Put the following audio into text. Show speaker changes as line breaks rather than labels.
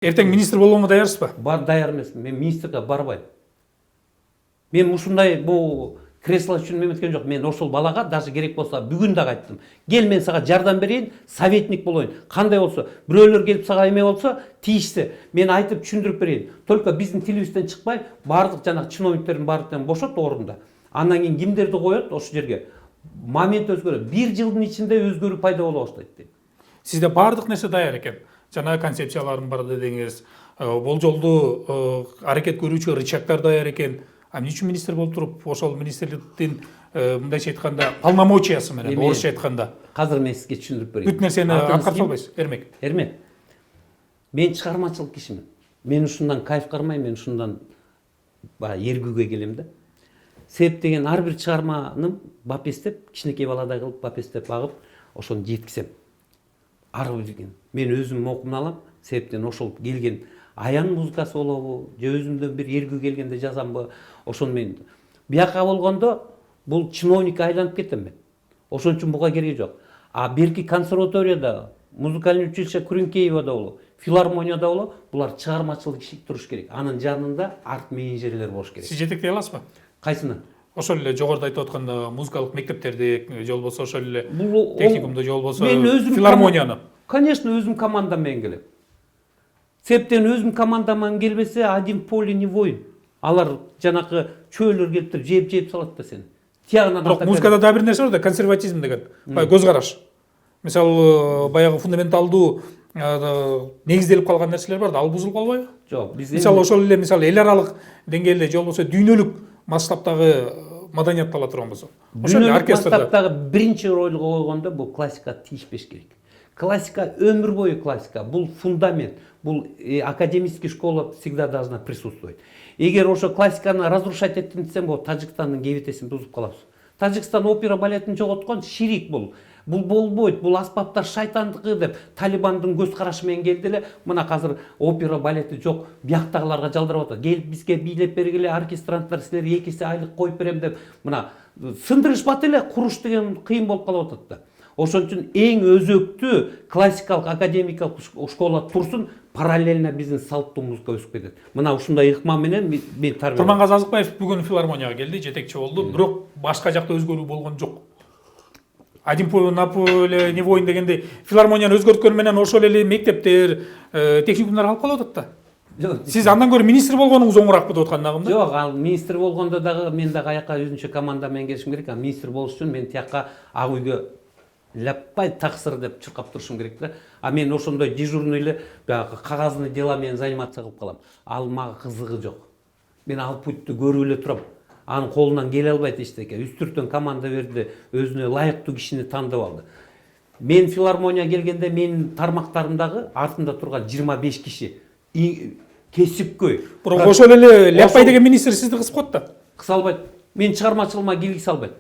Эртең министр болууга даярсыз ба?
Бар даяр эмесмин. Мен министрге барбайм. Мен ушундай бул кресло үчүн эметкен жок. Мен ошол балага даже керек болсо бүгүн да айттым. Кел мен сага жардам берейин, советник болоюн. Кандай болсо, бирөөлөр келип сага эме болсо, тийишсе, мен айтып түшүндүрүп берейин. Только биздин тилибизден чыкпай, бардык жана чиновниктердин бардыгын бошот орунда. Андан кийин кимдерди коет ошол жерге? Момент өзгөрөт. 1 жылдын ичинде өзгөрүү пайда боло баштайт дейт.
Сизде бардык нерсе даяр экен. Жана концепцияларым бар дедиңиз. Болжолдуу аракет көрүүчү рычагдар даяр экен. Эмне үчүн министр болуп туруп, ошол министрликтин мындайча айтканда полномочиясы менен, орусча айтканда.
Азыр мен сизге түшүндүрүп берейин.
Бүт нерсени аткарып албайсыз, Эрмек.
Эрмек. Мен чыгармачылык кишимин. Мен ушундан кайф кармайм, мен ушундан эргүүгө келем да. Себеп деген ар бир чыгарманы бапестеп, кичинекей баладай кылып бапестеп багып, ошону жеткизем. Ар билген. Мен өзүм окумун алам, себептен ошол келген аян музыкасы болобу, же өзүмдөн бир эргүү келгенде жазамбы, ошону мен бияка болгондо бул чиновникке айланып кетем мен. Ошон үчүн буга кереги жок. А берки консерваторияда, музыкальный училище Күрүнкеевада болобу, филармонияда болобу, булар чыгармачылык иши туруш керек. Анын жанында арт менеджерлер болуш керек.
Сиз жетектей аласызбы?
Кайсыны?
Ошол эле жогоруда айтып атканда музыкалык мектептерди, же болбосо ошол эле техникумду, же болбосо филармонияны.
Конечно, өзүм командам менен келем. Себептен өзүм командам менен келбесе, один поле не воин. Алар жанакы чөөлөр келип жеп салат да сени.
Бирок музыкада да бир нерсе бар да, консерватизм деген. Көз караш. Мисалы, баягы фундаменталдуу негизделип калган нерселер бар да, ал бузулуп калбайбы?
Жок, биз
мисалы ошол эле эл аралык деңгээлде, же болбосо дүйнөлүк масштабтагы маданиятты ала турган болсо. Ошол эле оркестрде
масштабтагы биринчи ролго койгондо бул классикага тийишпеш керек. Классика өмүр бою классика. Бул фундамент. Бул академический школа всегда должна присутствовать. Эгер ошо классиканы разрушать этим десем, бул Тажикстандын кебетесин бузуп калабыз. Тажикстан опера балетин жоготкон ширик бул. Бул болбойт, бул аспаптар шайтандыкы деп Талибандын көз карашы менен келди эле. Мына азыр опера балети жок, бияктагыларга жалдырып атат. Келип бизге бийлеп бергиле, оркестранттар силерге 2 айлык коюп берем деп, мына сындырышпат эле, куруш деген кыйын болуп калып атат да. Ошон үчүн эң өзөктүү классикалык академикалык школа турсун, параллельно биздин салттуу музыка өсүп кетет. Мына ушундай ыкма менен мен тарбия.
Турмангазы Азыкбаев бүгүн филармонияга келди, жетекчи болду, бирок башка жакта өзгөрүү болгон жок. Один поле не воин дегенде филармонияны өзгөрткөн менен ошол эле мектептер, техникумдар калып калып атат да. Сиз андан көрө министр болгонуңуз оңураакпы деп аткандагым да?
Жок, ал министр болгондо дагы мен дагы аяка өзүнчө команда менен келишим керек. А министр болуш үчүн мен тияка ак үйгө ляппай таксыр деп чуркап турушум керек да. А мен ошондой дежурный эле кагазный дела менен заниматься кылып калам. Ал мага кызыгы жок. Мен ал путьту көрүп эле турам. Анын колунан келе албайт эчтеке. Үстүртөн команда берди, өзүнө ылайыктуу кишини тандап алды. Мен филармонияга келгенде менин тармактарымдагы артында турган 25 киши кесипкөй.
Бирок ошол эле ляппай деген министр сизди кысып коет да.
Кыса албайт. Мен чыгармачылыгыма киргизе албайт.